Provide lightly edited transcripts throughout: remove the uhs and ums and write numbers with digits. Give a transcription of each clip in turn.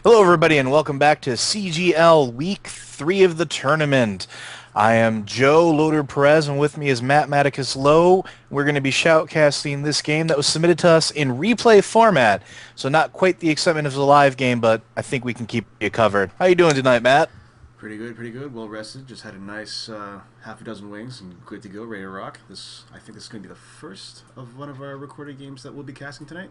Hello, everybody, and welcome back to CGL Week 3 of the tournament. I am Joe Loader Perez, and with me is Matt Maticus Lowe. We're going to be shoutcasting this game that was submitted to us in replay format. So not quite the excitement of the live game, but I think we can keep you covered. How you doing tonight, Matt? Pretty good, pretty good. Well rested. Just had a nice half a dozen wings and good to go, ready to rock. I think this is going to be the first of one of our recorded games that we'll be casting tonight.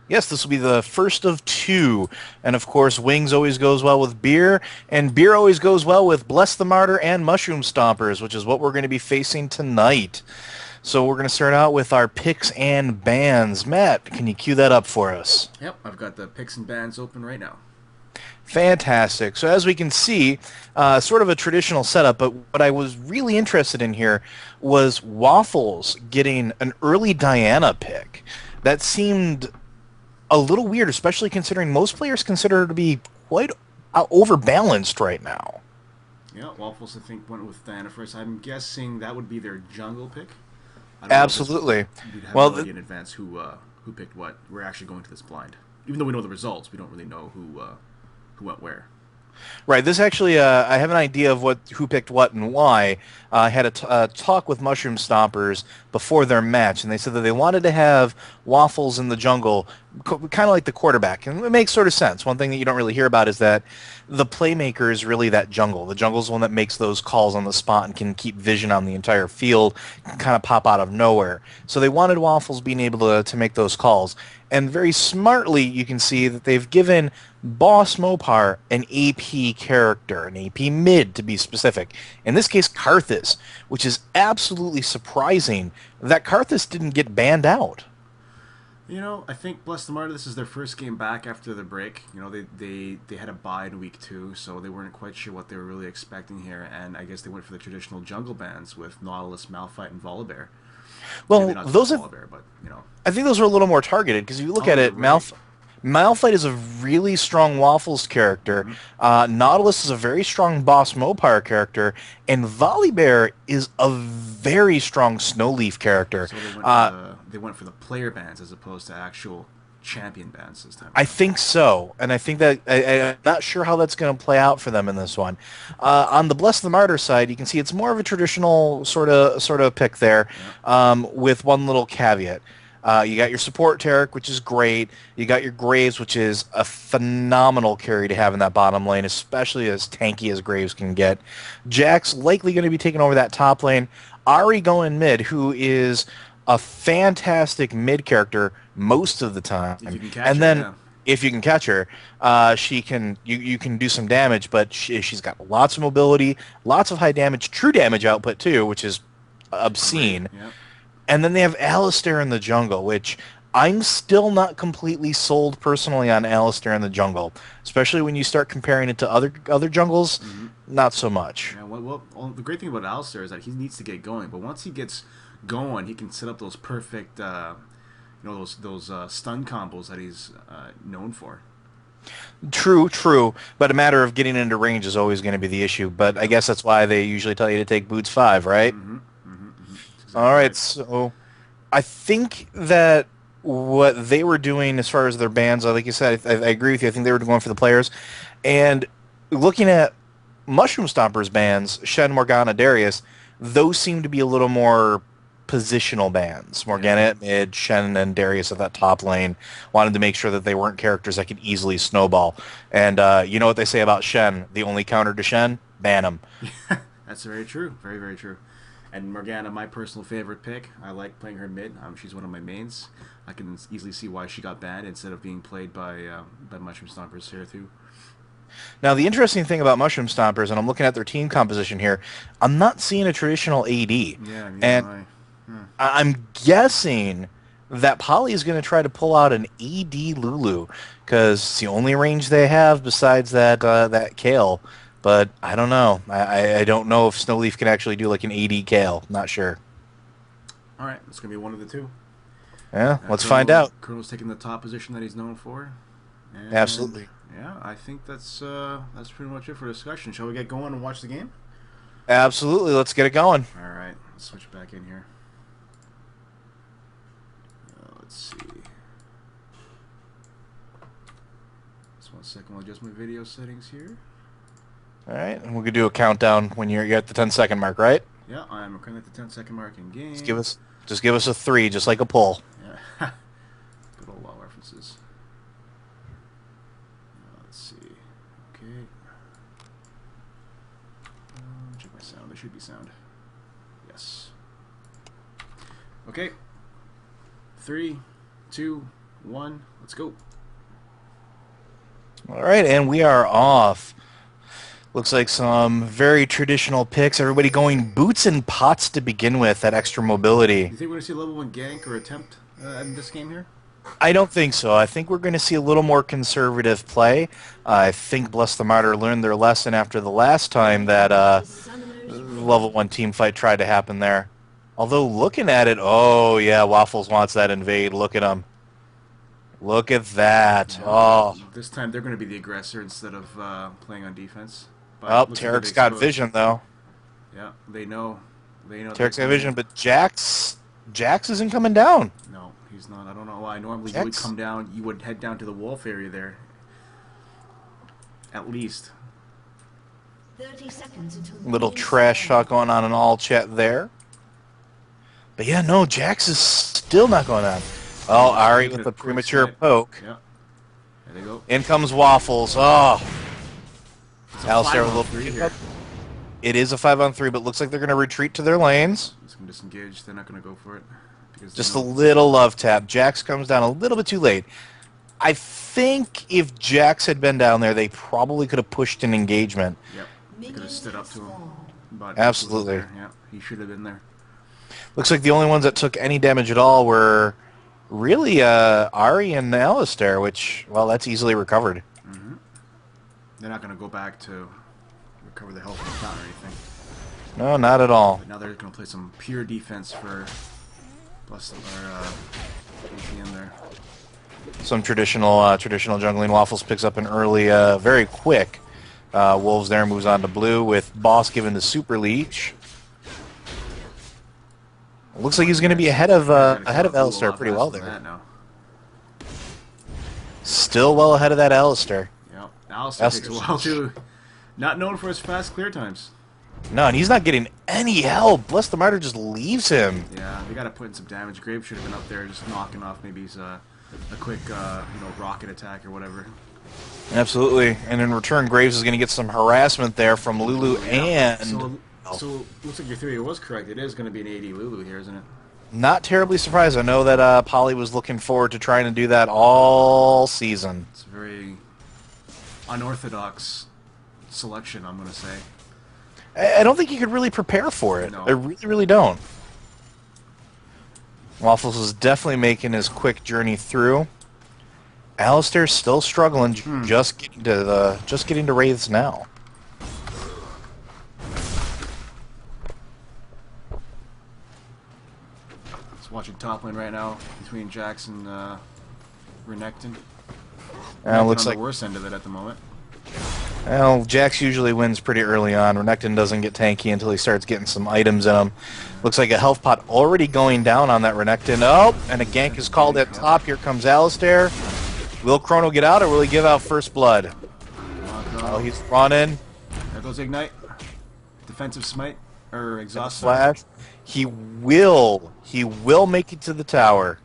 Yes, this will be the first of two. And of course, wings always goes well with beer, and beer always goes well with Bless the Martyr and Mushroom Stompers, which is what we're going to be facing tonight. So we're going to start out with our picks and bans. Matt, can you cue that up for us? Yep, I've got the picks and bans open right now. Fantastic. So as we can see, sort of a traditional setup, but what I was really interested in here was Waffles getting an early Diana pick. That seemed a little weird, especially considering most players consider her to be quite overbalanced right now. Yeah, Waffles I think went with Diana first. I'm guessing that would be their jungle pick. I don't know if Absolutely. we'd have Well, no idea in advance who picked what. We're actually going to this blind. Even though we know the results, we don't really know who went where. right. This actually, I have an idea of who picked what and why. I had a talk with Mushroom Stompers before their match, and they said that they wanted to have Waffles in the jungle, kind of like the quarterback, and it makes sort of sense. One thing that you don't really hear about is that the playmaker is really that jungle. The jungle's the one that makes those calls on the spot and can keep vision on the entire field, can kind of pop out of nowhere. So they wanted Waffles being able to make those calls. And very smartly, you can see that they've given Boss Mopar an AP character, an AP mid to be specific. In this case, Karthus, which is absolutely surprising that Karthus didn't get banned out. You know, I think Bless the Martyr, this is their first game back after the break. You know, they had a bye in week 2, so they weren't quite sure what they were really expecting here, and I guess they went for the traditional jungle bans with Nautilus, Malphite, and Volibear. Well, Maybe not those just are, Volibear, but, you know. I think those are a little more targeted because if you look Oh, at you're it, right. Malphite is a really strong Waffles character. Mm-hmm. Nautilus is a very strong Boss Mopar character, and Volibear is a very strong Snowleaf character. So they went for the player bans as opposed to actual champion bans this time I around. think so, and I think that I'm not sure how that's going to play out for them in this one. On the Bless the Martyr side, you can see it's more of a traditional sort of pick there, Yeah. with one little caveat. You got your support Tarek, which is great. You got your Graves, which is a phenomenal carry to have in that bottom lane, especially as tanky as Graves can get. Jack's likely going to be taking over that top lane. Ari going mid, who is a fantastic mid character most of the time, If you can catch and her, then yeah. if you can catch her, she can you can do some damage, but she's got lots of mobility, lots of high damage, true damage output too, which is Great. obscene. Yeah. And then they have Alistair in the jungle, which I'm still not completely sold personally on Alistair in the jungle, especially when you start comparing it to other jungles. Mm-hmm. Not so much. Yeah, well, the great thing about Alistair is that he needs to get going, but once he gets going, he can set up those perfect, those stun combos that he's known for. True, true, but a matter of getting into range is always going to be the issue. But I Yep. guess that's why they usually tell you to take boots 5, right? Mm-hmm. Mm-hmm. Mm-hmm. That's All exactly right, right. so I think that what they were doing as far as their bans, like you said, I agree with you. I think they were going for the players. And looking at Mushroom Stompers bans, Shen, Morgana, Darius, those seem to be a little more positional bans. Yeah. Morgana at mid, Shen and Darius at that top lane. Wanted to make sure that they weren't characters that could easily snowball. And you know what they say about Shen? The only counter to Shen? Ban him. That's very true. Very, very true. And Morgana, my personal favorite pick. I like playing her mid. She's one of my mains. I can easily see why she got banned instead of being played by Mushroom Stompers here too. Now, the interesting thing about Mushroom Stompers, and I'm looking at their team composition here, I'm not seeing a traditional AD. Yeah, neither am And I. Hmm. I'm guessing that Polly is going to try to pull out an AD Lulu, because it's the only range they have besides that Kale. But I don't know. I don't know if Snowleaf can actually do like an AD Kale. Not sure. All right, it's gonna be one of the two. Yeah, let's find out. Colonel's taking the top position that he's known for, and Absolutely. yeah, I think that's pretty much it for discussion. Shall we get going and watch the game? Absolutely. Let's get it going. All right, let's switch back in here. Let's see. Just 1 second, I'll adjust my video settings here. All right, and we could do a countdown when you're at the 10-second mark, right? Yeah, I'm currently at the 10-second mark in game. Just give us a 3, just like a pull. Yeah. Good old law references. Let's see. Okay. Check my sound. There should be sound. Yes. Okay. 3, 2, 1. Let's go. All right, and we are off. Looks like some very traditional picks. Everybody going boots and pots to begin with, that extra mobility. Do you think we're going to see a level 1 gank or attempt in this game here? I don't think so. I think we're going to see a little more conservative play. I think Bless the Martyr learned their lesson after the last time that level 1 team fight tried to happen there. Although looking at it, oh yeah, Waffles wants that invade. Look at him. Look at that. Oh. This time they're going to be the aggressor instead of playing on defense. But Tarek's got vision though. Yeah, they know. Tarek's got vision, but Jax isn't coming down. No, he's not. I don't know why. Normally Jax? you would come down, you would head down to the wolf area there. At least. 30 seconds until Little trash talk going on in all chat there. But yeah, no, Jax is still not going on. Oh, Ari with a premature poke. Yeah. There they go. In comes Waffles. Oh. Alistair with a 5-on-3 little here. It is a 5-on-3, but looks like they're going to retreat to their lanes. Just going to disengage. They're not going to go for it. Because Just a little love tap. Jax comes down a little bit too late. I think if Jax had been down there, they probably could have pushed an engagement. Yep. They could have stood up to him. But Absolutely. Yeah, he should have been there. Looks like the only ones that took any damage at all were really Ari and Alistair, which, well, that's easily recovered. Mm-hmm. They're not going to go back to recover the health from the count or anything. No, not at all. But now they're going to play some pure defense for plus APM there. Some traditional jungling. Waffles picks up an early, very quick. Wolves there moves on to blue with Boss given the super leech. Looks like he's going to be ahead of Alistair pretty well there. Still well ahead of that Alistair. Yep. Alistair takes a while too. Not known for his fast clear times. No, and he's not getting any help. Bless the Martyr just leaves him. Yeah, they got to put in some damage. Graves should have been up there just knocking off maybe a quick rocket attack or whatever. Absolutely. And in return, Graves is going to get some harassment there from Lulu and... So looks like your theory was correct. It is going to be an AD Lulu here, isn't it? Not terribly surprised. I know that Polly was looking forward to trying to do that all season. It's a very unorthodox selection, I'm going to say. I don't think you could really prepare for it. No. I really, really don't. Waffles is definitely making his quick journey through. Alistair's still struggling, just getting to Wraiths now. Watching top lane right now between Jax and Renekton. Looks on like the worst end of it at the moment. Well, Jax usually wins pretty early on. Renekton doesn't get tanky until he starts getting some items in him. Looks like a health pot already going down on that Renekton. Oh, and a gank is called at top. Here comes Alistair. Will Chrono get out, or will he give out first blood? Oh, he's running. There goes Ignite. Defensive smite. Or exhaust Flash. He will make it to the tower.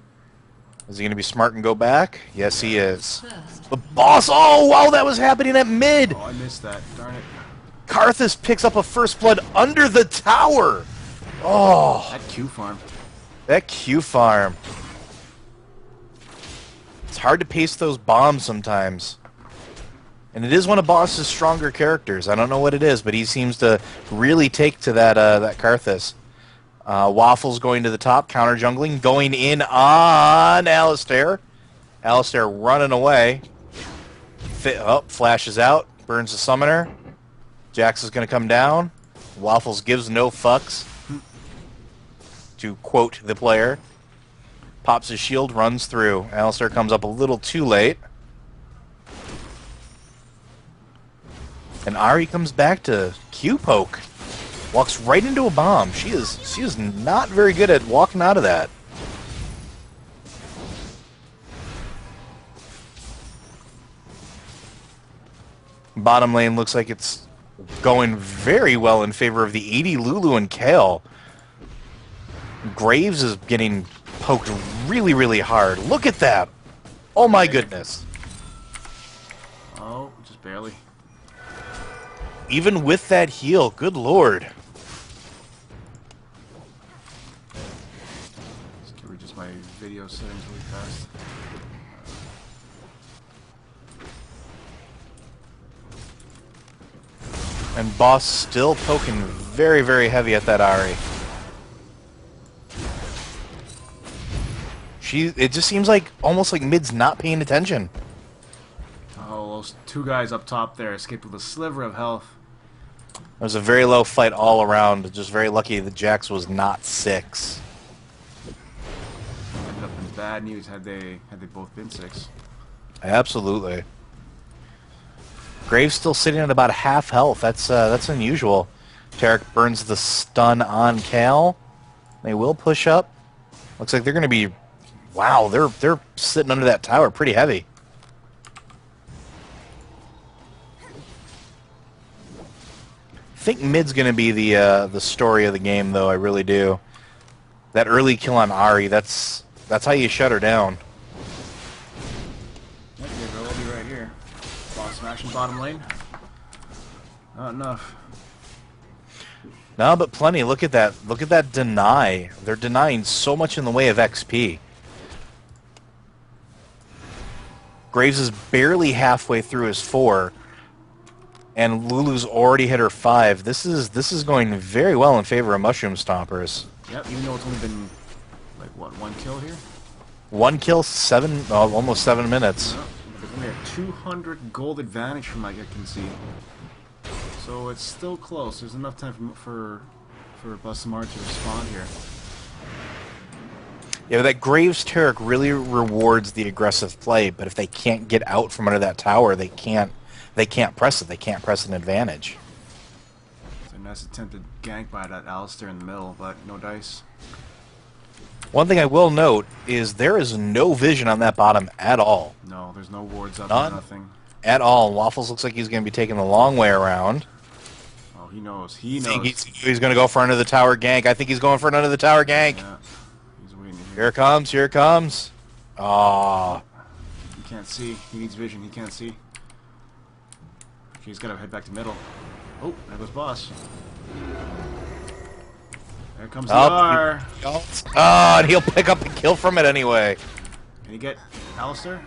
Is he going to be smart and go back? Yes, he is. The boss! Oh, wow, that was happening at mid! Oh, I missed that. Darn it. Karthus picks up a first blood under the tower! Oh! That Q farm. That Q farm. It's hard to pace those bombs sometimes. And it is one of Boss's stronger characters. I don't know what it is, but he seems to really take to that Karthus. Waffles going to the top, counter jungling, going in on Alistair. Alistair running away. Flashes out, burns the summoner. Jax is going to come down. Waffles gives no fucks, to quote the player. Pops his shield, runs through. Alistair comes up a little too late. And Ari comes back to Q-poke. Walks right into a bomb. She is not very good at walking out of that. Bottom lane looks like it's going very well in favor of the 80 Lulu and Kale. Graves is getting poked really, really hard. Look at that. Oh my goodness. Oh, just barely. Even with that heal, good lord. Just readjust my video settings really fast. And Boss still poking very, very heavy at that Ahri. It just seems like almost like mid's not paying attention. Oh, those two guys up top there escaped with a sliver of health. It was a very low fight all around. Just very lucky that Jax was not 6. Ended up in bad news had they both been 6. Absolutely. Graves still sitting at about half health. That's unusual. Tarek burns the stun on Cal. They will push up. Looks like they're going to be... Wow, they're sitting under that tower pretty heavy. I think mid's going to be the story of the game, though. I really do. That early kill on Ahri, that's how you shut her down. Yep, they'll be right here. Boss smashing bottom lane. Not enough. No, but plenty. Look at that. Look at that deny. They're denying so much in the way of XP. Graves is barely halfway through his 4, and Lulu's already hit her 5. This is going very well in favor of Mushroom Stompers. Yep, even though it's only been like what, 1 kill here? 1 kill, almost 7 minutes. Yep. There's only a 200 gold advantage from what I can see. So it's still close. There's enough time for Bless the Martyr to respond here. Yeah, but that Graves Tarek really rewards the aggressive play, but if they can't get out from under that tower, they can't press it. They can't press an advantage. It's a nice attempted gank by that Alistair in the middle, but no dice. One thing I will note is there is no vision on that bottom at all. No, there's no wards up None. or nothing. At all. Waffles looks like he's going to be taking the long way around. Oh, he knows. He I think knows. he's going to go for under the tower gank. I think he's going for an under the tower gank. Yeah. He's waiting Here it comes. Here it comes. Aww. He can't see. He needs vision. He can't see. Okay, he's got to head back to middle. Oh, there goes boss. There comes the R. And he'll pick up the kill from it anyway. Can he get Alistair?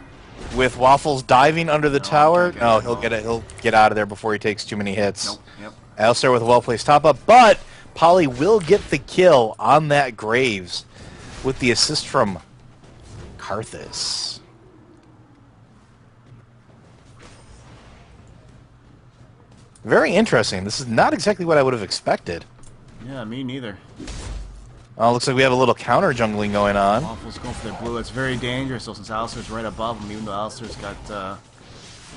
With Waffles diving under the No, tower, can't get no, it. he'll get out of there before he takes too many hits. Nope. Yep. Alistair with a well-placed top-up, but Polly will get the kill on that Graves with the assist from Karthus. Very interesting. This is not exactly what I would have expected. Yeah, me neither. Oh, looks like we have a little counter jungling going on. Waffles going for their blue. It's very dangerous, though, since Alistair's right above him, even though Alistair's got...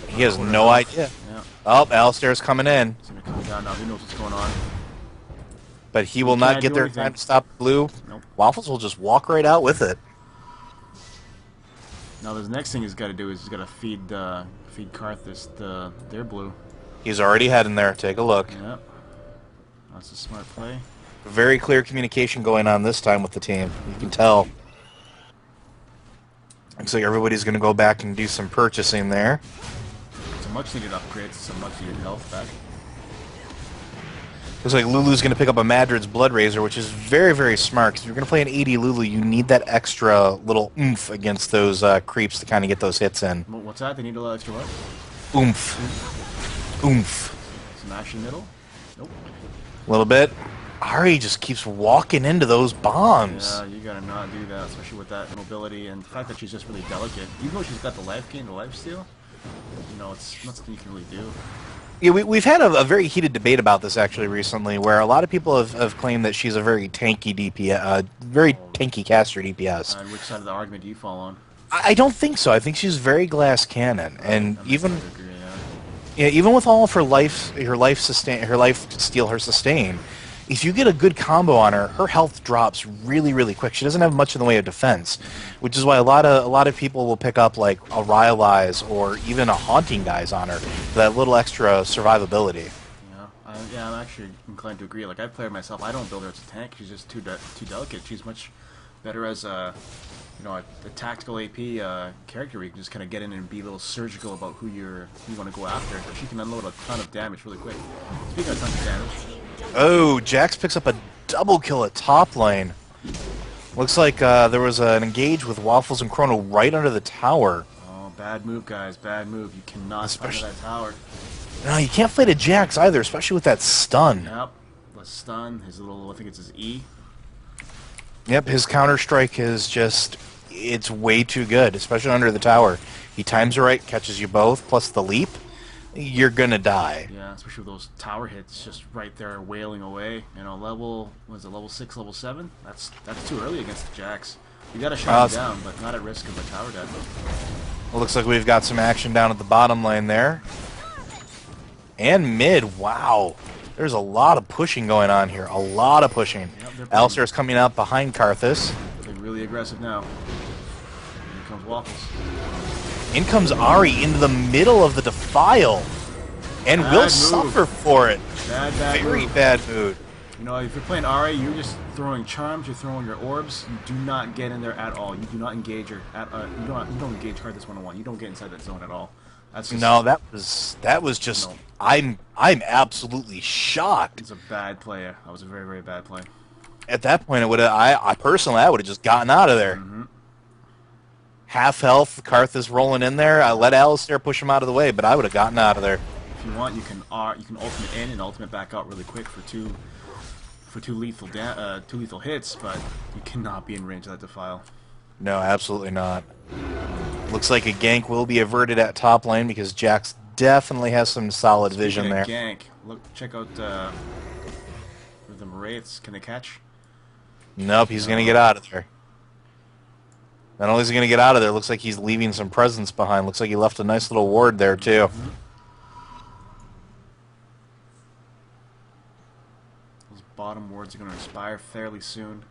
He has no idea. Yeah. Oh, Alistair's coming in. He's going to come down now. Who knows what's going on? But he will not can't get do there anything. time to stop blue. Nope. Waffles will just walk right out with it. Now, the next thing he's got to do is he's got to feed Karthus their blue. He's already heading there. Take a look. Yep. That's a smart play. Very clear communication going on this time with the team. You can tell. Looks like everybody's going to go back and do some purchasing there. It's a much-needed upgrade. It's some much-needed health back. Looks like Lulu's going to pick up a Madrid's Blood Razor, which is very, very smart. Because if you're going to play an 80 Lulu, you need that extra little oomph against those creeps to kind of get those hits in. What's that? They need a little extra what? Oomph. Oomph. Smash in middle? Nope. A little bit. Ahri just keeps walking into those bombs. Yeah, you gotta not do that, especially with that mobility and the fact that she's just really delicate. Even though she's got the life gain, the life steal, you know, it's not something you can really do. Yeah, we've had a very heated debate about this actually recently, where a lot of people have claimed that she's a very tanky DPS, very tanky caster DPS. And which side of the argument do you fall on? I don't think so. I think she's very glass cannon, and even Agree, yeah. yeah, even with all of her life steal, her sustain, if you get a good combo on her, her health drops really, really quick. She doesn't have much in the way of defense, which is why a lot of people will pick up like a Rylai's or even a Haunting Guys on her for that little extra survivability. Yeah, I'm actually inclined to agree. Like, I've played myself. I don't build her as a tank. She's just too delicate. She's much better as a tactical AP character where you can just kind of get in and be a little surgical about who you want to go after. She can unload a ton of damage really quick. Speaking of tons of damage, Oh, Jax picks up a double kill at top lane. Looks like there was an engage with Waffles and Chrono right under the tower. oh, bad move, guys, bad move. You cannot fight under that tower. No, you can't fight a Jax either, especially with that stun. Yep, the stun, his little, I think it's his E. Yep, his counter-strike is just, it's way too good, especially under the tower. He times it right, catches you both, plus the leap, you're gonna die. Yeah, especially with those tower hits just right there wailing away. You know, level 6, level 7? That's too early against the Jax. You gotta shut him down, but not at risk of a tower death. Well, looks like we've got some action down at the bottom lane there. And mid, wow. There's a lot of pushing going on here. A lot of pushing. Yep, Alistar's coming out behind Karthus. They're really aggressive now. Here comes Waffles. In comes Ahri into the middle of the defile. And Bad will move. suffer for it. Bad Very move. bad mood. You know, if you're playing Ahri, you're just throwing charms, you're throwing your orbs. You do not get in there at all. You do not engage her. You don't engage Karthus 1-on-1. You don't get inside that zone at all. That's just, No, that was just. No. I'm absolutely shocked. It's a bad play. That was a very, very bad play. At that point, I personally would have just gotten out of there. Mm-hmm. Half health, Karthus rolling in there. I let Alistar push him out of the way, but I would have gotten out of there. If you want, you can ultimate in and ultimate back out really quick for two lethal hits, but you cannot be in range of that defile. No, absolutely not. Looks like a gank will be averted at top lane because Jax definitely has some solid vision there. Gank. Look, check out the Wraiths. Can they catch? Nope, he's going to get out of there. Not only is he going to get out of there, looks like he's leaving some presence behind. Looks like he left a nice little ward there, too. Mm-hmm. Those bottom wards are going to expire fairly soon.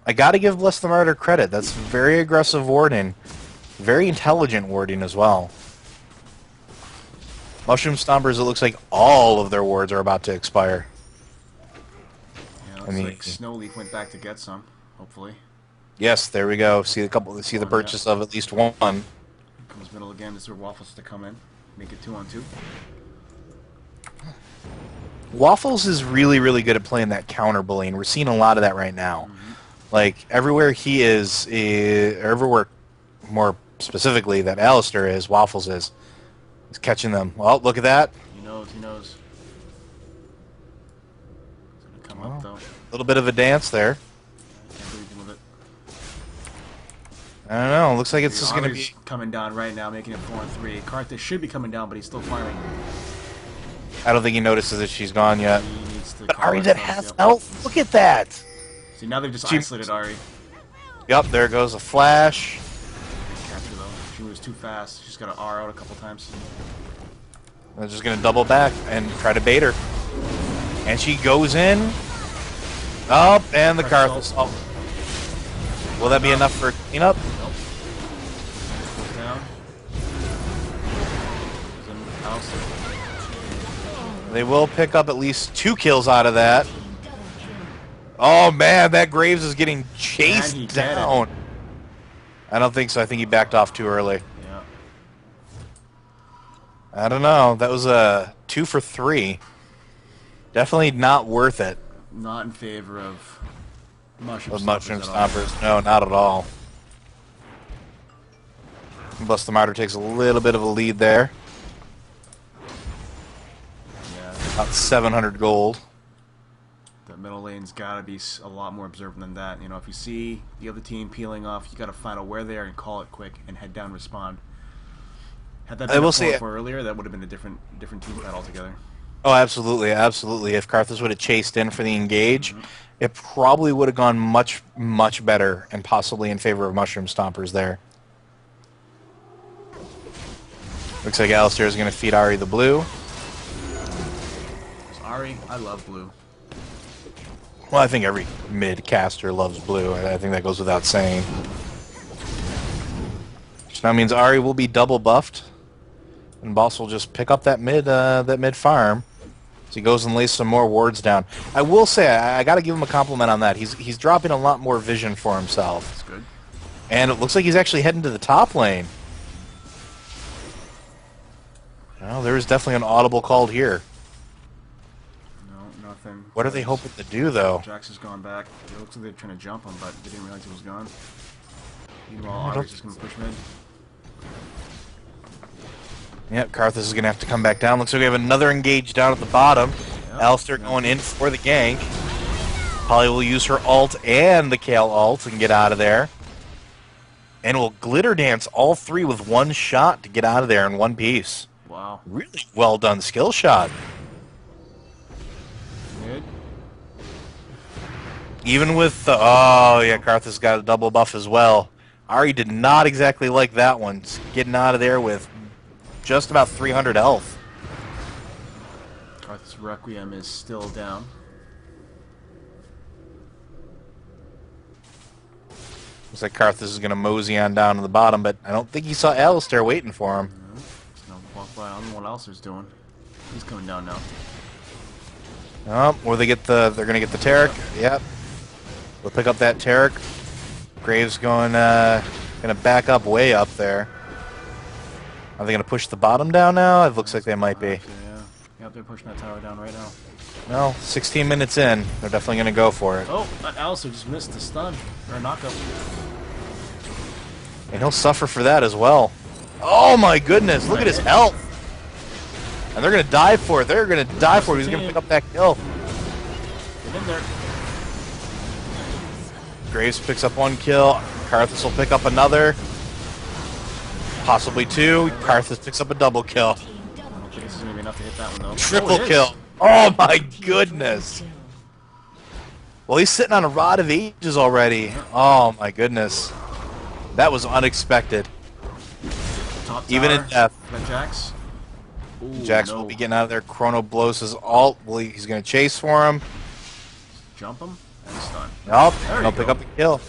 I got to give Bless the Martyr credit. That's very aggressive warding. Very intelligent warding as well. Mushroom Stompers, it looks like all of their wards are about to expire. Yeah, looks like Snowleaf went back to get some, hopefully. Yes, there we go. See the purchase of at least one. Comes middle again. This is where Waffles to come in. Make it 2-on-2. Waffles is really, really good at playing that counter bullying. We're seeing a lot of that right now. Mm-hmm. Like, everywhere he is, everywhere more specifically that Alistar is, Waffles is. He's catching them. Well, look at that. He knows. He's going to come up, though. A little bit of a dance there. I can't believe him with it. I don't know. Looks like it's just going to be... coming down right now, making it 4-3. Karthus should be coming down, but he's still farming. I don't think he notices that she's gone yet. He needs to But call Ahri's at herself, half yep. health. Look at that. See, now they've just isolated Ahri. Yep, there goes a flash. Capture, though. She moves too fast. She's got to R out a couple times. They're just going to double back and try to bait her. And she goes in. Oh, and the Karthus. Oh. Will that be enough for cleanup? Nope. Goes down. Goes in with Alistair. They will pick up at least 2 kills out of that. Oh, man, that Graves is getting chased down. I don't think so. I think he backed off too early. Yeah. I don't know. That was a 2 for 3. Definitely not worth it. Not in favor of Mushroom Stompers. No, not at all. Bless the Martyr takes a little bit of a lead there. Yeah. About 700 gold. The middle lane's got to be a lot more observant than that. You know, if you see the other team peeling off, you got to find out where they are and call it quick and head down, respond. Had that been a 4-4 earlier, that would have been a different team fight altogether. Oh, absolutely, absolutely. If Karthus would have chased in for the engage, it probably would have gone much, much better and possibly in favor of Mushroom Stompers there. Looks like Alistar is going to feed Ahri the blue. Ari, I love blue. Well, I think every mid-caster loves blue. I think that goes without saying. Which now means Ari will be double buffed, and Boss will just pick up that mid farm. So he goes and lays some more wards down. I will say, I got to give him a compliment on that. He's dropping a lot more vision for himself. That's good. And it looks like he's actually heading to the top lane. Well, there is definitely an audible called here. No, nothing. What are they hoping to do, though? Jax has gone back. It looks like they're trying to jump him, but they didn't realize he was gone. Meanwhile, Ari's just going to push mid. Yep, Karthus is going to have to come back down. Looks like we have another engage down at the bottom. Yep. Alistair going in for the gank. Polly will use her ult and the Kale ult and get out of there. And will glitter dance all three with one shot to get out of there in one piece. Wow. Really well done skill shot. Mid. Even with the... Oh, yeah, Karthus got a double buff as well. Ari did not exactly like that one. Just getting out of there with just about 300 health. Karthus Requiem is still down. Looks like Karthus is going to mosey on down to the bottom, but I don't think he saw Alistair waiting for him. Just gonna walk by. I don't know what else he's doing. He's coming down now. Oh, or they're going to get the Taric. Yep. We'll pick up that Taric. Graves going to back up way up there. Are they going to push the bottom down now? It looks like they might be. Yeah. Yep, they're pushing that tower down right now. Well, 16 minutes in, they're definitely going to go for it. Oh, Alistair just missed the stun. Or a knockup. And he'll suffer for that as well. Oh my goodness, look at his health. And they're going to dive for it. They're going to dive for it. He's going to pick up that kill. Get in there. Graves picks up one kill. Karthus will pick up another. Possibly two. Karthus picks up a double kill. I don't think this is going to be enough to hit that one, though. Triple it is. kill. Oh my goodness. Well, he's sitting on a Rod of Ages already. Oh my goodness. That was unexpected. Top Even in tower. death. That Jax. Ooh, Jax no. will be getting out of there. Chrono blows his ult. Well, he's going to chase for him. Jump him and stun. Nope. There you He'll go. pick up the kill.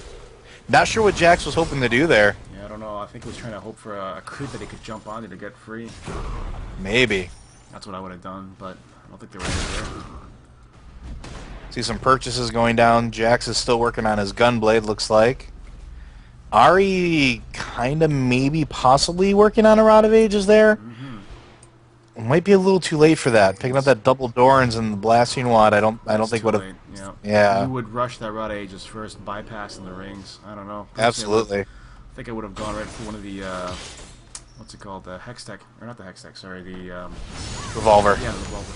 Not sure what Jax was hoping to do there. Yeah, I don't know. I think he was trying to hope for a creep that he could jump onto to get free. Maybe. That's what I would have done, but I don't think they were there. See some purchases going down. Jax is still working on his gunblade, looks like. Ari kind of maybe possibly working on a Rod of Ages there. Might be a little too late for that. Picking up that double Dorans and the blasting wad, I don't think would have. Yeah. Yeah. You would rush that Rod of Ages first, bypassing the rings. I don't know. Absolutely. I think I would have gone right for one of the what's it called? The Hextech, or not the Hextech? Sorry, the Revolver. yeah, the revolver.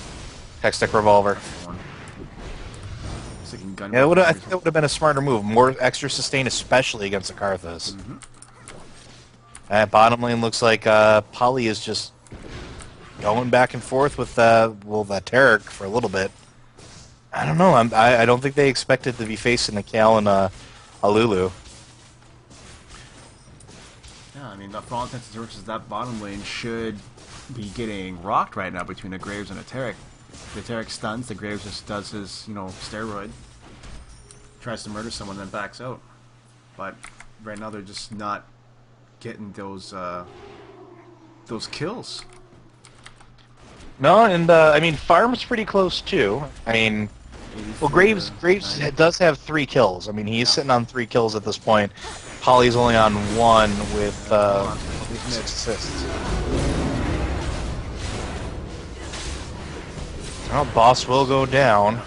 Hextech revolver. That's the one. Sticking gun. Yeah, I think that would have been a smarter move. More extra sustain, especially against the Karthus. Bottom lane looks like Polly is just going back and forth with that Taric for a little bit. I don't know. I don't think they expected to be facing a Cal and a Lulu. Yeah, I mean, for all intents and purposes, that bottom lane should be getting rocked right now between a Graves and a Taric. The Taric stuns, the Graves just does his, steroid. Tries to murder someone, then backs out. But right now they're just not getting those kills. No, and I mean Farm's pretty close too. I mean, well, Graves does have 3 kills. I mean, he's sitting on 3 kills at this point. Polly's only on 1 with 6 assists. Well, Boss will go down.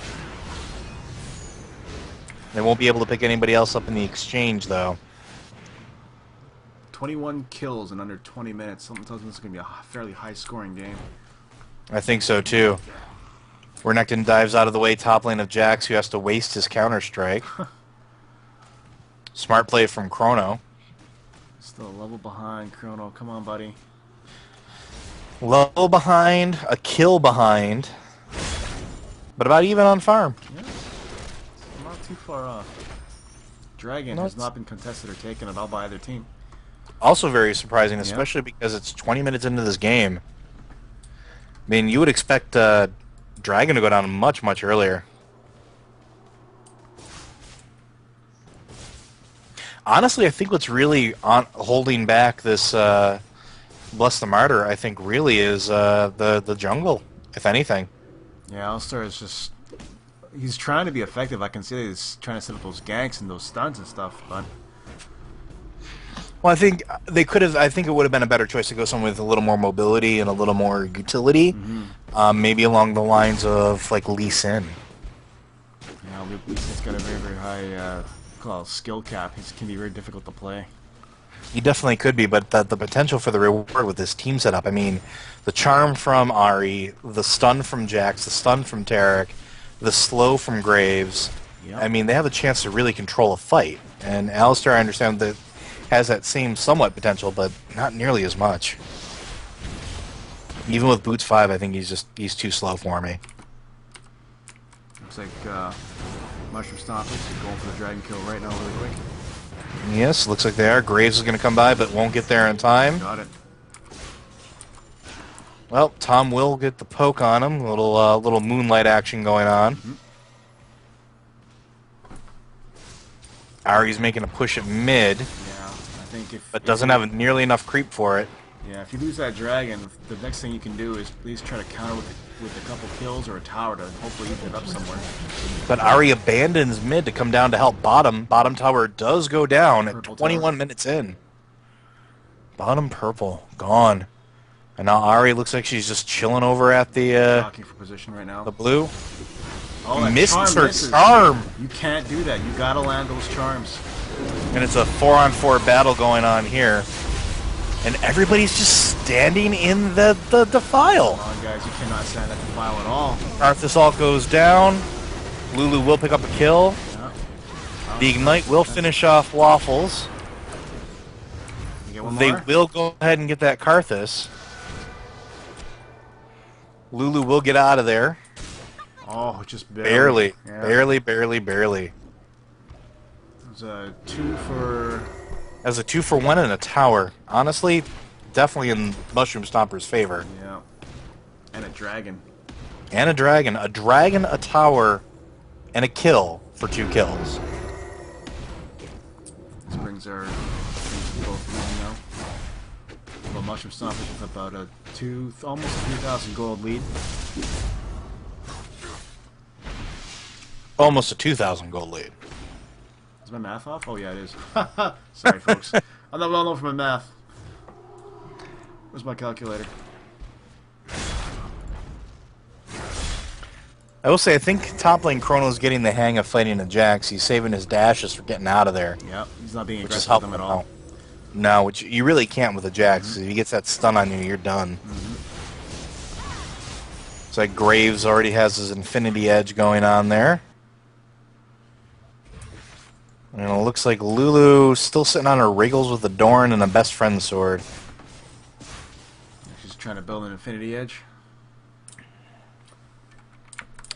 They won't be able to pick anybody else up in the exchange, though. 21 kills in under 20 minutes. Something tells me this is going to be a fairly high-scoring game. I think so, too. Renekton dives out of the way, top lane of Jax, who has to waste his counter-strike. Smart play from Chrono. Still a level behind, Chrono. Come on, buddy. Low behind, a kill behind, but about even on farm. Yeah. Not too far off. Dragon No, has it's- not been contested or taken at all by either team. Also very surprising, especially because it's 20 minutes into this game. I mean, you would expect Dragon to go down much, much earlier. Honestly, I think what's really holding back this Bless the Martyr, I think, really is the jungle, if anything. Yeah, Alistar is just... He's trying to be effective. I can see that he's trying to set up those ganks and those stuns and stuff, but... Well, I think they could have. I think it would have been a better choice to go someone with a little more mobility and a little more utility, maybe along the lines of like Lee Sin. Yeah, Lee Sin's got a very, very high skill cap. He can be very difficult to play. He definitely could be, but the potential for the reward with this team setup. I mean, the charm from Ahri, the stun from Jax, the stun from Tarek, the slow from Graves. Yep. I mean, they have a chance to really control a fight. And Alistar, I understand that has that same somewhat potential, but not nearly as much. Even with Boots 5, I think he's too slow for me. Looks like Mushroom Stompers is going for the dragon kill right now really quick. Yes, looks like they are. Graves is going to come by, but won't get there in time. Got it. Well, Tom will get the poke on him. Little moonlight action going on. Ahri's making a push at mid, Yeah, I think but doesn't have nearly enough creep for it. Yeah, if you lose that dragon, the next thing you can do is at least try to counter with a couple kills or a tower to hopefully even it up somewhere. But Ahri abandons mid to come down to help bottom. Bottom tower does go down at Purple 21 tower. minutes in. Bottom purple, gone. And now Ahri looks like she's just chilling over at the Jockeying for position right now. blue. Oh, that Misses charm her misses. charm. You can't do that. You gotta land those charms. And it's a 4-on-4 battle going on here. And everybody's just standing in the defile. Come on, guys, you cannot stand that defile at all. Arthas all goes down. Lulu will pick up a kill. Yeah. The Ignite will finish off Waffles. You get one They more? will go ahead and get that Karthus. Lulu will get out of there. Oh, just Barely. Yeah. Barely. It was a 2 for... As a 2-for-1 and a tower. Honestly, definitely in Mushroom Stomper's favor. Yeah. And a dragon. And a dragon. A dragon, a tower, and a kill for 2 kills. This brings our things both even now. Well, Mushroom Stompers with about a almost 3,000 gold lead. Almost a 2,000 gold lead. Is my math off? Oh yeah, it is. Sorry, folks. I'm not well known for my math. Where's my calculator? I will say, I think top lane Chrono's getting the hang of fighting a Jax. He's saving his dashes for getting out of there. Yep, he's not being Which is aggressive with helpful them at all. out. No, which you really can't with a Jax. If he gets that stun on you, you're done. It's like Graves already has his Infinity Edge going on there. And it looks like Lulu still sitting on her Wriggles with a Dorn and a best friend sword. She's trying to build an Infinity Edge.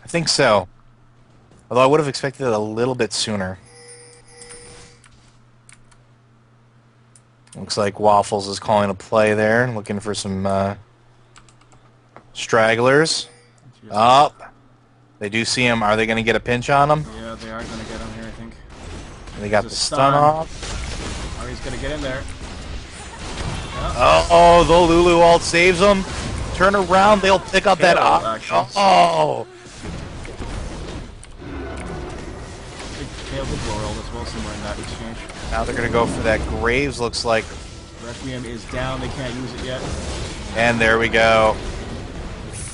I think so. Although I would have expected it a little bit sooner. Looks like Waffles is calling a play there, looking for some stragglers. Up. They do see him. Are they going to get a pinch on him? Yeah, they are going to get him here, I think. They got There's the a stun stun. off. Oh, he's going to get in there. Oh, the Lulu ult saves them. Turn around, they'll pick up that Kill, op. actually. Oh, Big tail to blow roll as well somewhere in that exchange. now they're going to go for that Graves, looks like. Requiem is down. They can't use it yet. And there we go.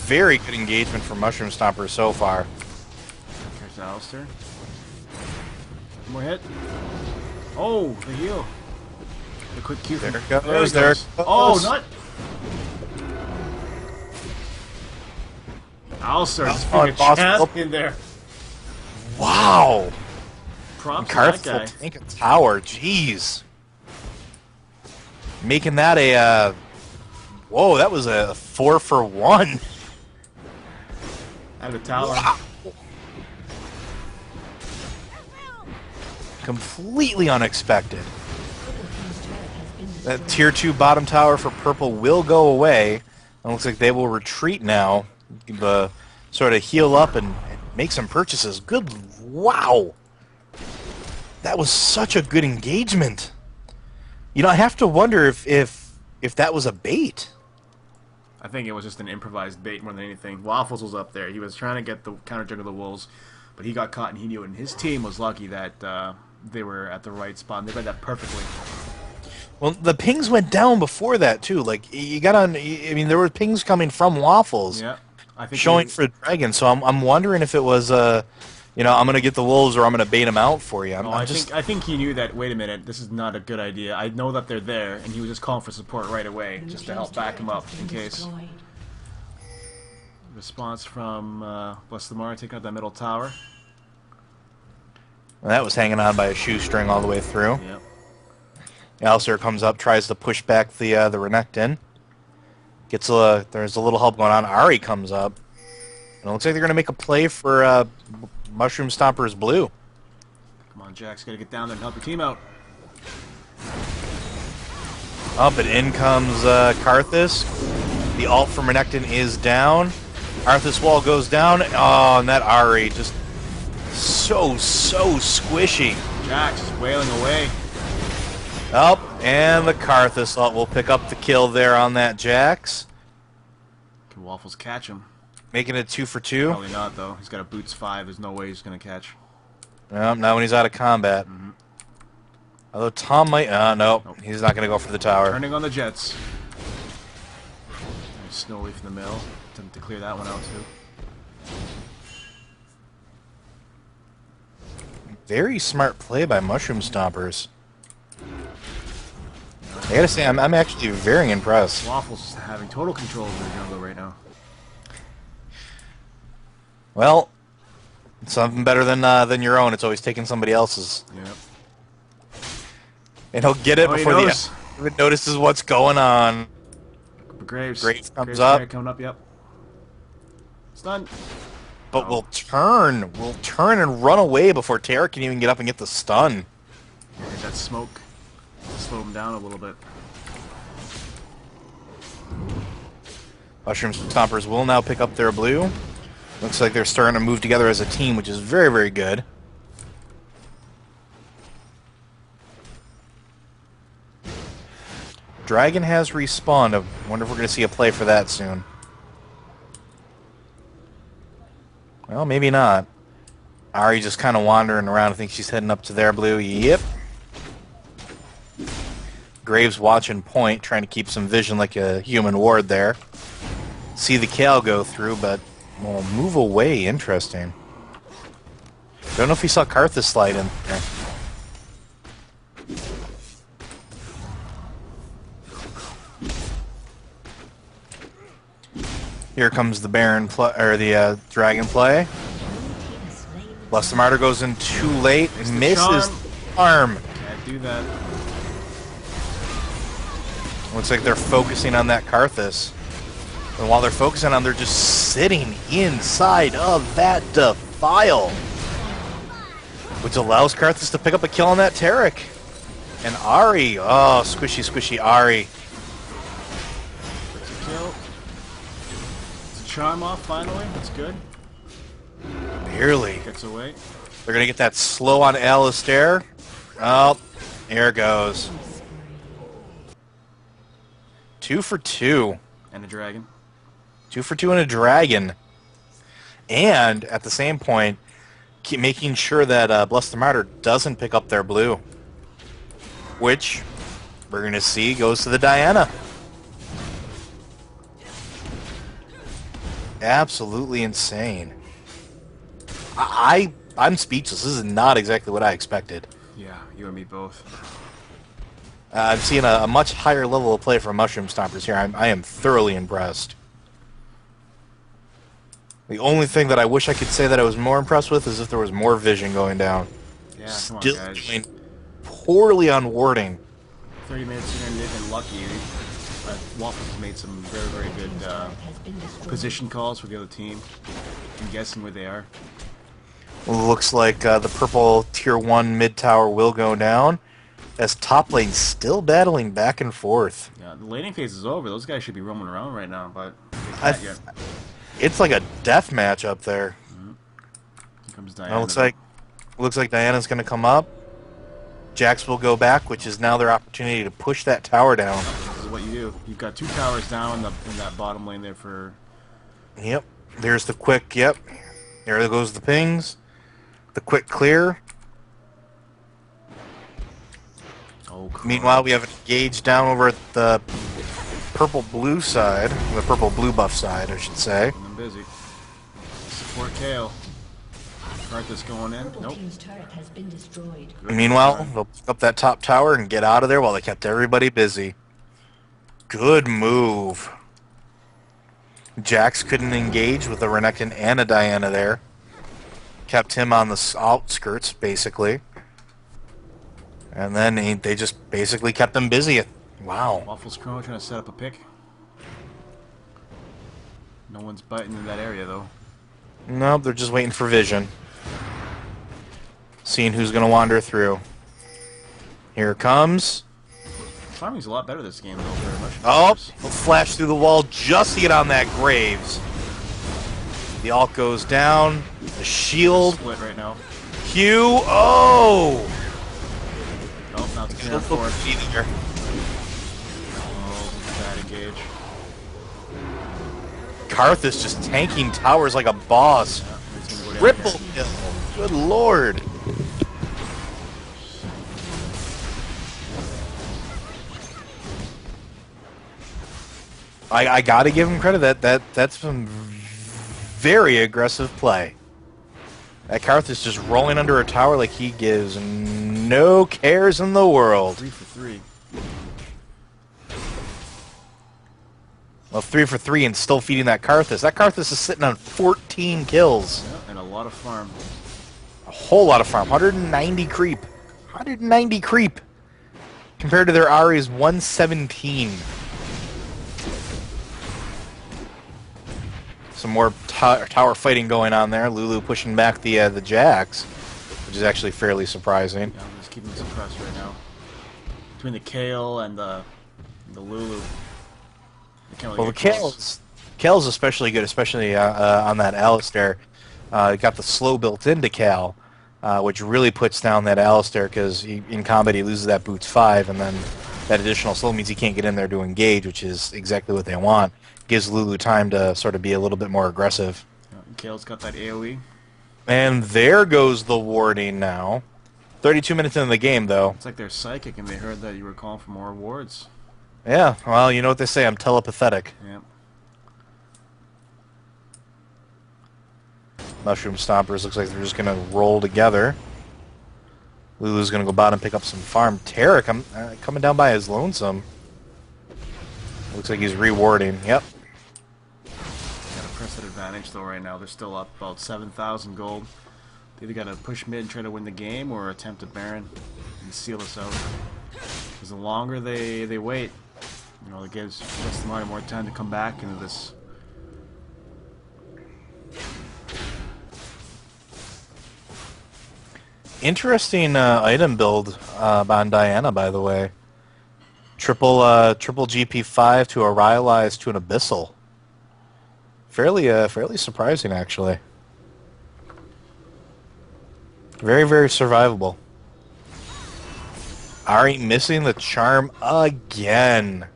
Very good engagement from Mushroom Stomper so far. There's Alistair. One more hit. Oh, the heal. The quick Q from... There it goes, There it there goes. it goes. Oh, not... Alistair just Oh, being a Boss- champ in there. Wow. Props to that Karth guy. will tank a tower. Jeez. Making that a... whoa, that was a 4-for-1. Out of the tower. Wow. Completely unexpected. That tier 2 bottom tower for purple will go away. It looks like they will retreat now. The sort of heal up and make some purchases. Good, wow. That was such a good engagement. You know, I have to wonder if that was a bait. I think it was just an improvised bait more than anything. Waffles was up there. He was trying to get the counter juggle the Wolves, but he got caught and he knew it. And his team was lucky that they were at the right spot. And they read that perfectly. Well, the pings went down before that too. Like you got on. I mean, there were pings coming from Waffles, Yeah, I think showing for Dragon. So I'm wondering if it was you know, I'm gonna get the Wolves or I'm gonna bait them out for you. I think he knew that. Wait a minute, this is not a good idea. I know that they're there, and he was just calling for support right away, just to help back him up in case. Response from Bless the Martyr taking out that middle tower. That was hanging on by a shoestring all the way through. Yep. Alistair comes up, tries to push back the Renekton. There's a little help going on. Ari comes up. And it looks like they're going to make a play for Mushroom Stompers Blue. Come on, Jax, gotta get down there and help your team out. Up and in comes Karthus. The ult from Renekton is down. Arthas wall goes down. Oh, and that Ari just so squishy. Jax is wailing away. Up, and the Karthus ult will pick up the kill there on that Jax. Can Waffles catch him? Making it 2 for 2. Probably not, though. He's got a boots 5. There's no way he's gonna catch. Not when he's out of combat. Although Tom might... no, Nope. he's not going to go for the tower. Turning on the Jets. There's Snowy from the mill. To clear that one out, too. Very smart play by Mushroom Stompers. I gotta say, I'm actually very impressed. Waffles is having total control of the jungle right now. Well, something better than your own. It's always taking somebody else's. Yep. And he'll get it Oh, he before knows. the even notices what's going on. Graves. Graves comes Graves up. coming up, yep. Stun. But we'll turn and run away before Terra can even get up and get the stun. Get that smoke. Slow him down a little bit. Mushroom Stompers will now pick up their blue. Looks like they're starting to move together as a team, which is very good. Dragon has respawned. I wonder if we're going to see a play for that soon. Well, maybe not. Ari just kind of wandering around. I think she's heading up to their blue. Yep. Graves watching point, trying to keep some vision like a human ward there. See the Kale go through, but we'll move away. Interesting. Don't know if he saw Karthus slide in there. Here comes the Baron or the Dragon play. Bless the Martyr goes in too late. Misses arm. Can't do that. Looks like they're focusing on that Karthus. And while they're focusing on, they're just sitting inside of that defile, which allows Karthus to pick up a kill on that Taric. And Ari, oh, squishy Ari. That's a kill. It's a charm off finally. That's good. Barely. Gets away. They're going to get that slow on Alistair. Oh, here it goes. 2 for 2. And a dragon. 2 for 2 and a dragon. And, at the same point, keep making sure that Bless the Martyr doesn't pick up their blue. Which, we're going to see, goes to the Diana. Absolutely insane. I'm speechless. This is not exactly what I expected. Yeah, you and me both. I'm seeing a much higher level of play from Mushroom Stompers here. I am thoroughly impressed. The only thing that I wish I could say that I was more impressed with is if there was more vision going down. Yeah, come on, Still guys. doing poorly on warding. 30 minutes in, they've been lucky. Waffles made some very good position calls for the other team. I'm guessing where they are. Looks like the purple tier 1 mid tower will go down, as top lane still battling back and forth. Yeah, the laning phase is over. Those guys should be roaming around right now, but they I, can't yet. It's like a death match up there. Here comes It Diana. looks like Diana's going to come up. Jax will go back, which is now their opportunity to push that tower down. This is what you do. You've got 2 towers down in that bottom lane there for... Yep. There's the quick, yep. There goes the pings. The quick clear. Oh, God. Meanwhile, we have an engage down over at the purple-blue side. The purple-blue buff side, I should say. I'm busy. Support Kale. Martyr's going in. Purple Nope. team's turret has been destroyed. Good Meanwhile, try. they'll pick up that top tower and get out of there while they kept everybody busy. Good move. Jax couldn't engage with a Renekton and a Diana there. Kept him on the outskirts, basically. And then they just basically kept him busy. Wow. Waffles Chrono trying to set up a pick. No one's biting in that area, though. Nope, they're just waiting for vision. Seeing who's going to wander through. Here it comes. Farming's a lot better this game, though, very much. Oh, he'll flash through the wall just to get on that Graves. The ult goes down. The shield. Split right now. Q. Oh! Oh, now it's It'll going for it. be there. Oh, bad engage. Karth is just tanking towers like a boss. Yeah, he's gonna go down Triple here. kill. Good lord. I gotta give him credit. That's some very aggressive play. That Karth is just rolling under a tower like he gives no cares in the world. 3 for 3. Well, 3 for 3 and still feeding that Karthus. That Karthus is sitting on 14 kills. Yeah, and a lot of farm. A whole lot of farm. 190 creep. 190 creep. Compared to their Ari's 117. Some more tower fighting going on there. Lulu pushing back the Jax, which is actually fairly surprising. Yeah, I'm just keeping suppressed right now. Between the Kale and the Lulu. They can't really Well, the get close. Kale's especially good, especially on that Alistair. Got the slow built into Cal, which really puts down that Alistair because in combat he loses that boots 5, and then that additional slow means he can't get in there to engage, which is exactly what they want. Gives Lulu time to sort of be a little bit more aggressive. Yeah, Kale's got that AoE. And there goes the warding now. 32 minutes into the game, though. It's like they're psychic and they heard that you were calling for more wards. Yeah, well, you know what they say, I'm telepathetic. Yeah. Mushroom Stompers looks like they're just going to roll together. Lulu's going to go bottom and pick up some farm. Tarek coming down by his lonesome. Looks like he's rewarding. Yep. Got a press at advantage though right now. They're still up about 7,000 gold. They either got to push mid and try to win the game or attempt a Baron and seal us out. Because the longer they wait, you know, it gives Martyr more time to come back into this. Interesting item build on Diana, by the way. Triple GP5 to a Rhylize to an Abyssal. Fairly surprising, actually. Very, very survivable. Ari missing the charm again.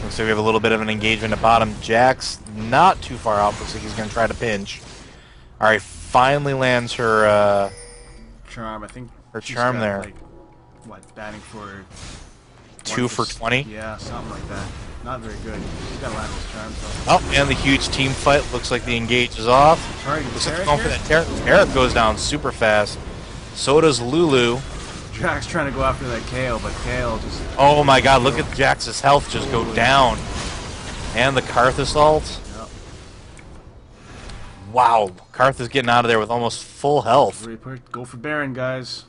Looks like we have a little bit of an engagement at bottom. Jax not too far out. Looks like he's going to try to pinch. Ari finally lands her Charm, I think. her she's charm got, there. like, what, batting for 2 for 20. Yeah, something like that. Not very good. She's got to land this charm. So. Oh, and the huge team fight. Looks like the engage is off. Sorry, Looks like Tarek they're going for here? that Tarek goes down super fast. So does Lulu. Jack's trying to go after that Kale, but Kale just... Oh my god, look at Jax's health just go down. And the Karthus ult. Yep. Wow, Karth is getting out of there with almost full health. Go for Baron, guys.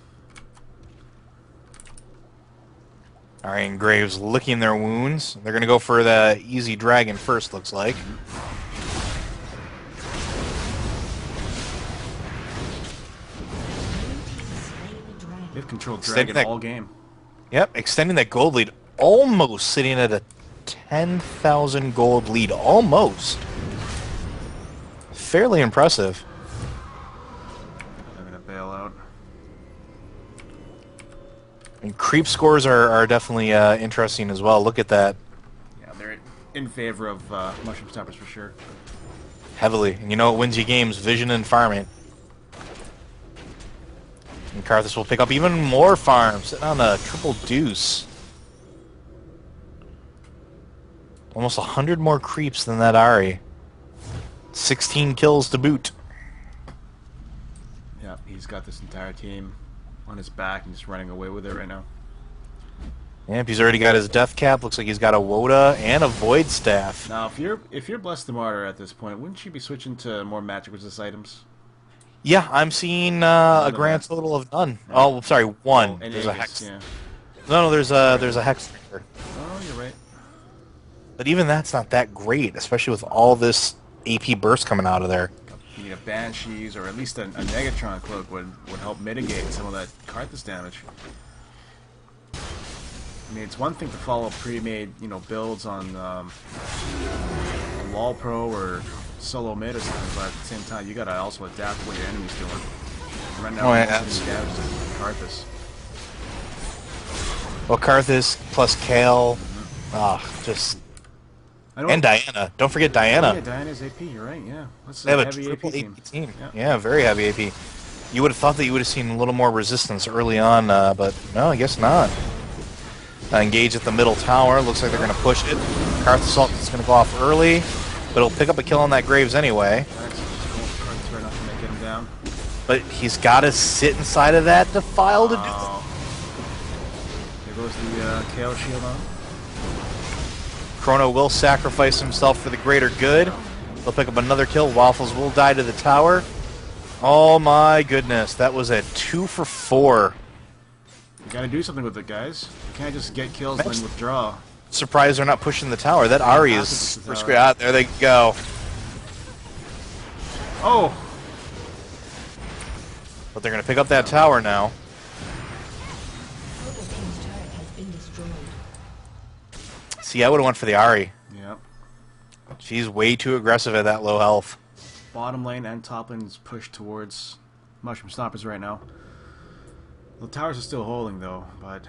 Alright, and Graves licking their wounds. They're going to go for the easy dragon first, looks like. They've controlled Extending Dragon that- all game. Yep, extending that gold lead, almost sitting at a 10,000 gold lead, almost. Fairly impressive. I'm gonna bail out. And creep scores are definitely interesting as well. Look at that. Yeah, they're in favor of Mushroom Stompers for sure. Heavily. And you know what wins you games? Vision and farming. And Karthus will pick up even more farms, sitting on a triple deuce. Almost 100 more creeps than that Ari. 16 kills to boot. Yeah, he's got this entire team on his back and just running away with it right now. Yep, he's already got his death cap. Looks like he's got a Woda and a Void Staff. Now, if you're Bless the Martyr at this point, wouldn't you be switching to more magic resist items? Yeah, I'm seeing a grand total of none. Right. Oh, sorry, one. Oh, There's a Aegis, hex. yeah. No, there's a hex trigger. Oh, you're right. But even that's not that great, especially with all this AP burst coming out of there. You need a Banshees or at least a Negatron cloak would help mitigate some of that Karthus damage. I mean, it's one thing to follow pre-made, builds on LoL Pro or solo mid or something, but at the same time, you gotta also adapt to what your enemy's doing. Right now, most of the damage is Karthus. Well, Karthus plus Kale, just... And Diana. Don't forget Diana. Oh, yeah, Diana's AP, you're right, yeah. That's They have a heavy triple AP team. Yeah, very heavy AP. You would have thought that you would have seen a little more resistance early on, but no, I guess not. Engage at the middle tower. Looks like they're going to push it. Karthus Ult is going to go off early, but he'll pick up a kill on that Graves anyway. Karthus right enough to make him down. But he's got to sit inside of that defile to do it. There goes the KO shield on. Chrono will sacrifice himself for the greater good. He'll pick up another kill. Waffles will die to the tower. Oh my goodness, that was a 2 for 4. You gotta do something with it, guys. You can't just get kills and then withdraw. Surprised they're not pushing the tower. That Ari is super screwed out. There they go. Oh! But they're going to pick up that tower now. See, I would have went for the Ari. Yep. She's way too aggressive at that low health. Bottom lane and top lane is pushed towards Mushroom Stompers right now. The towers are still holding though, but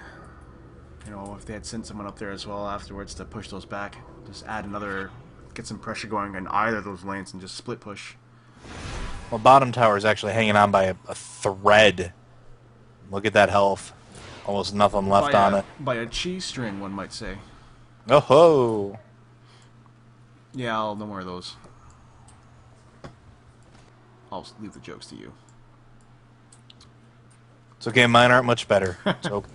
if they had sent someone up there as well afterwards to push those back, just add get some pressure going in either of those lanes and just split push. Well, bottom tower is actually hanging on by a thread. Look at that health. Almost nothing left on it. By a cheese string, one might say. Oh ho! Yeah, no more of those. I'll leave the jokes to you. It's okay, mine aren't much better. It's okay.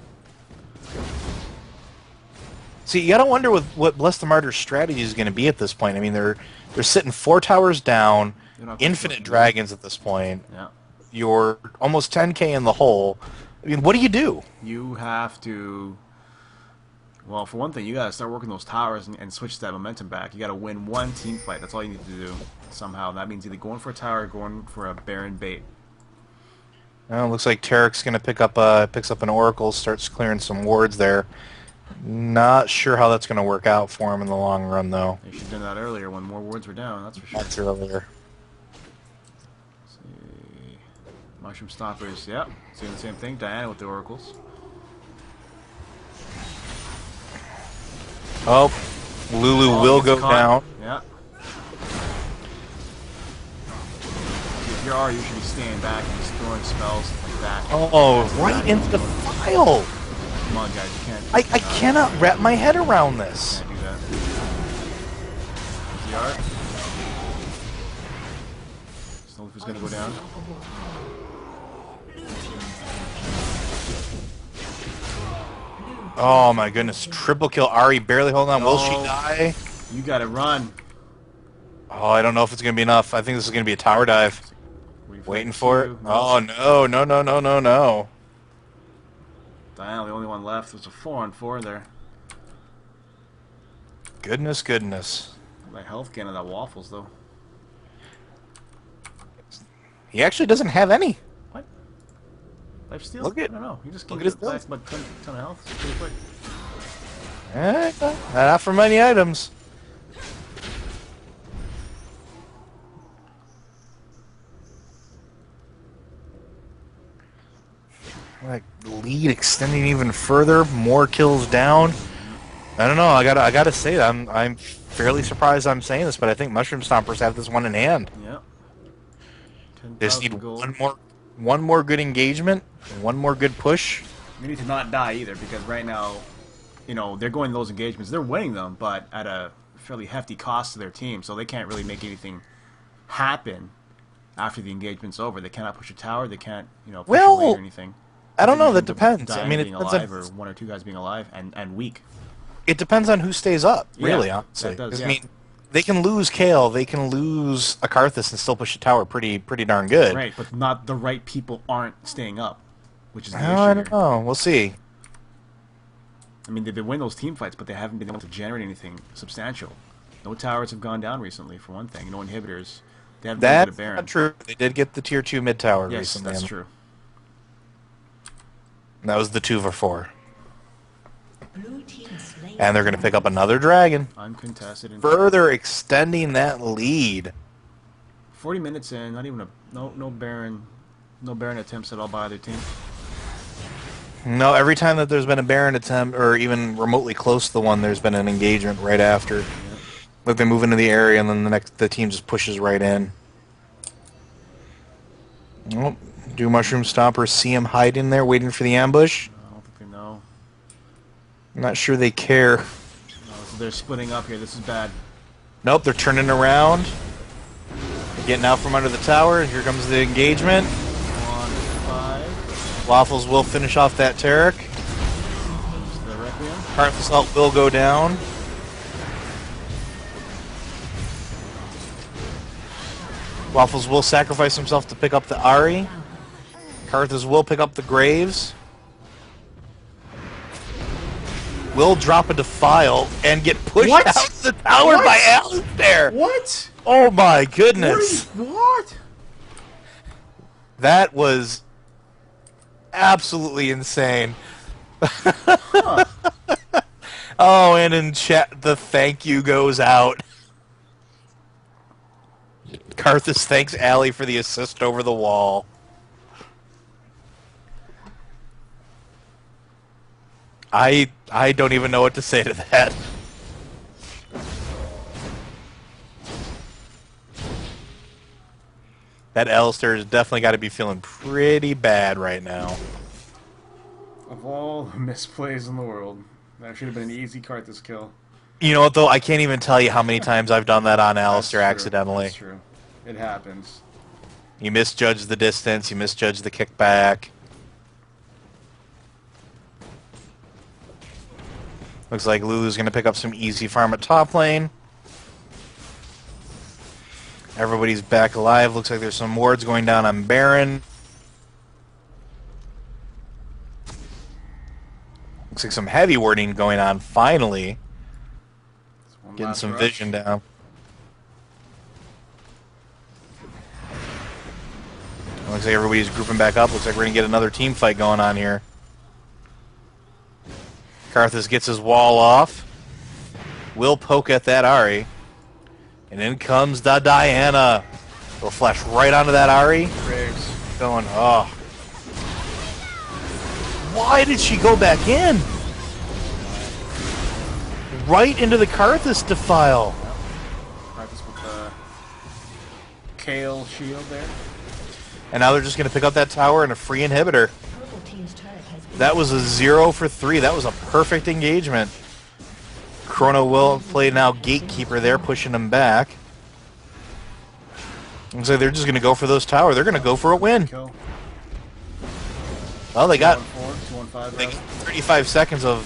See, you gotta wonder what Bless the Martyr's strategy is going to be at this point. I mean, they're sitting 4 towers down, infinite dragons at this point. Yeah. You're almost 10k in the hole. I mean, what do you do? You have to... Well, for one thing, you gotta start working those towers and switch that momentum back. You gotta win one team fight. That's all you need to do somehow. That means either going for a tower or going for a Baron bait. Well, looks like Tarek's going to picks up an Oracle, starts clearing some wards there. Not sure how that's going to work out for him in the long run, though. They should have done that earlier when more wards were down, that's for sure. That's earlier. Let's see. Mushroom Stompers, yep. Doing the same thing. Diana with the Oracles. Oh, Lulu will go down. Yeah. If you are, you should be staying back and just throwing spells like that. Oh, right into the file. Come on, guys, you can't. I cannot wrap my head around this. Can't do that. ZR. Snowleaf is gonna go down. Oh my goodness, triple kill. Ari barely holding on. Will she die? You gotta run. Oh, I don't know if it's going to be enough. I think this is going to be a tower dive. Waiting for it. Oh, no, no, no, no, no, no. Diana, the only one left. There's a 4-on-4 there. Goodness, goodness. That health gain of that Waffles, though. He actually doesn't have any. What? Lifesteal? Look at, I don't know. He just gained look at his back about 10 of health. It's pretty quick. Not for many items. Like lead extending even further, more kills down. I don't know. I gotta say I'm fairly surprised I'm saying this, but I think Mushroom Stompers have this one in hand. Yep. Just need 10,000 gold. one more good engagement, one more good push. We need to not die either, because right now, they're going those engagements. They're winning them, but at a fairly hefty cost to their team, so they can't really make anything happen after the engagement's over. They cannot push a tower. They can't, push away or anything. I don't know. That The depends. Diana I mean, it being depends alive, on, or one or two guys being alive and weak. it depends on who stays up. Really, Yeah, honestly. that does, 'Cause, yeah. I mean, they can lose Kale, they can lose a Karthus, and still push a tower pretty darn good. Right, but not the right people aren't staying up, which is the Oh, issue I here. don't know. We'll see. I mean, they win those team fights, but they haven't been able to generate anything substantial. No towers have gone down recently, for one thing. No inhibitors. They haven't been able to That's Baron. not true. They did get the tier 2 mid tower Yes, recently. that's true. And that was the 2 for 4. Blue team slain. And they're going to pick up another dragon, Uncontested. And further extending that lead. 40 minutes in, not even no Baron attempts at all by either team. No, every time that there's been a Baron attempt, or even remotely close to the one, there's been an engagement right after. Like they move into the area, and then the team just pushes right in. Oh, do Mushroom Stompers see him hiding there, waiting for the ambush? I don't think they know. I'm not sure they care. No, so they're splitting up here. This is bad. Nope, they're turning around. Getting out from under the tower. Here comes the engagement. 1-5. Waffles will finish off that Tarek. There's the Requiem. Hearth Assault will go down. Waffles will sacrifice himself to pick up the Ari. Karthus will pick up the Graves. Will drop a Defile and get pushed What? out the tower What? by Alistair. What? Oh my goodness. What? That was absolutely insane. Huh. Oh, and in chat, the thank you goes out. Karthus thanks Allie for the assist over the wall. I don't even know what to say to that. That Alistair has definitely got to be feeling pretty bad right now. Of all the misplays in the world, that should have been an easy Karthus kill. You know what, though? I can't even tell you how many times I've done that on Alistair That's true. accidentally. That's true. It happens. You misjudge the distance, you misjudge the kickback. Looks like Lulu's going to pick up some easy farm at top lane. Everybody's back alive. Looks like there's some wards going down on Baron. Looks like some heavy warding going on finally. One Getting last some rush. vision down. Looks like everybody's grouping back up. Looks like we're going to get another team fight going on here. Karthus gets his wall off. Will poke at that Ari. And in comes the Diana. Will flash right onto that Ari. Graves. Going, oh. Why did she go back in? Right into the Karthus defile. Karthus with the Kale shield there. And now they're just going to pick up that tower and a free inhibitor. Purple team's turret has been That was a 0 for 3. That was a perfect engagement. Chrono will play now gatekeeper there, pushing him back. Looks like they're just going to go for those towers. They're going to go for a win. Kill. Well, they got 2-1-4, 2-1-5. like rather. 35 seconds of...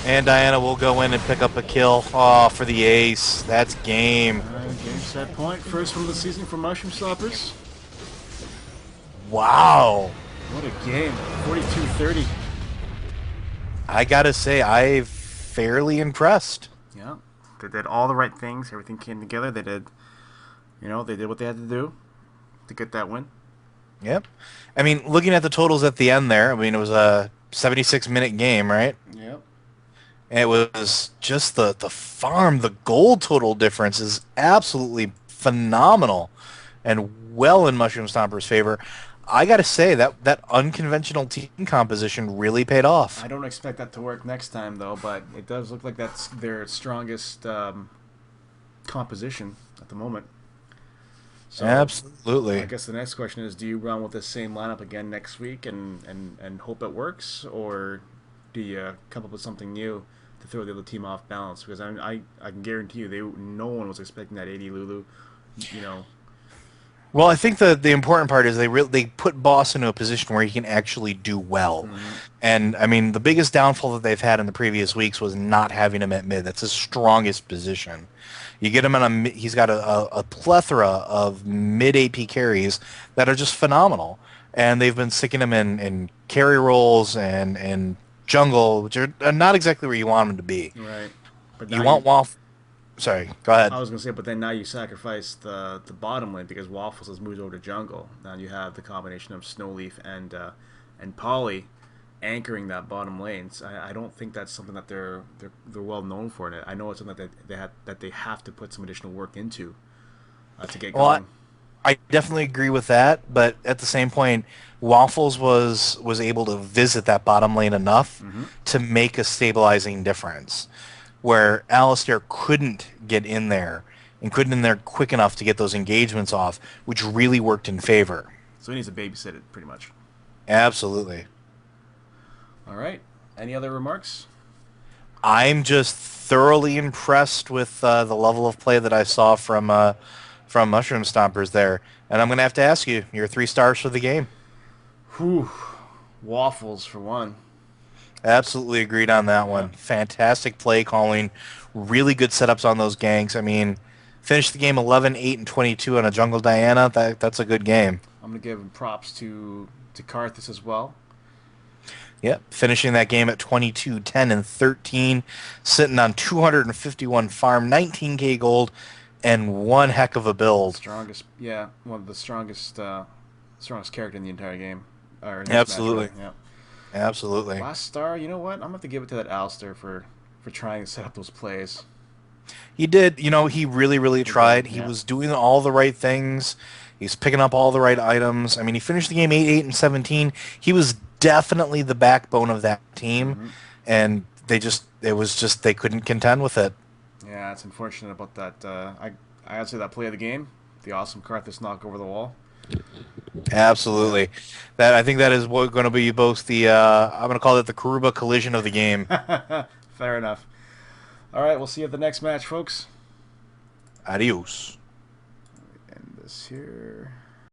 And Diana will go in and pick up a kill. Oh, for the ace. That's game. Game set point. First one of the season for Mushroom Stoppers. Wow. What a game. 42-30. I got to say, I'm fairly impressed. Yeah. They did all the right things. Everything came together. They did, they did what they had to do to get that win. Yep. I mean, looking at the totals at the end there, I mean, it was a 76-minute game, right? Yep. And it was just the gold total difference is absolutely phenomenal and well in Mushroom Stomper's favor. I got to say that unconventional team composition really paid off. I don't expect that to work next time, though, but it does look like that's their strongest composition at the moment. So I Absolutely. guess the next question is: do you run with the same lineup again next week and hope it works, or do you come up with something new to throw the other team off balance? Because I can guarantee you, no one was expecting that 80 Lulu. You know, Well, I think the important part is they put Boss into a position where he can actually do well. mm-hmm. And I mean, the biggest downfall that they've had in the previous weeks was not having him at mid. That's his strongest position. You get him on he's got a plethora of mid AP carries that are just phenomenal. And they've been sticking him in carry roles and jungle, which are not exactly where you want him to be. Right. But now You want Waff. Sorry, go ahead. I was gonna say, but then now you sacrifice the bottom lane because Waffles has moved over to jungle. Now you have the combination of Snowleaf and Polly anchoring that bottom lane. So I don't think that's something that they're well known for. And I know it's something that they have to put some additional work into to get Well, going. I definitely agree with that, but at the same point, Waffles was able to visit that bottom lane enough Mm-hmm. to make a stabilizing difference, where Alistair couldn't get in there and couldn't in there quick enough to get those engagements off, which really worked in favor. So he needs to babysit it pretty much. Absolutely. All right. Any other remarks? I'm just thoroughly impressed with the level of play that I saw from Mushroom Stompers there, and I'm going to have to ask you, your 3 stars for the game. Whew. Waffles for one. Absolutely agreed on that Yeah. one. Fantastic play calling, really good setups on those ganks. I mean, finished the game 11, 8, and 22 on a Jungle Diana. That's a good game. I'm gonna give props to Karthus as well. Yep, finishing that game at 22, 10, and 13, sitting on 251 farm, 19k gold, and one heck of a build. Strongest, yeah, one of the strongest character in the entire game. Or in this match, Absolutely. really. Yeah. Absolutely. Last star, you know what? I'm gonna have to give it to that Alistair for trying to set up those plays. He did, he really, really tried. He Yeah. was doing all the right things. He's picking up all the right items. I mean, he finished the game 8, 8, and 17. He was definitely the backbone of that team, Mm-hmm. and they couldn't contend with it. Yeah, it's unfortunate about that. I gotta say that play of the game, the awesome Karthus knock over the wall. Absolutely. I think that is what going to be both the I'm going to call it the Karuba collision of the game. Fair enough. All right, we'll see you at the next match, folks. Adios. End this here.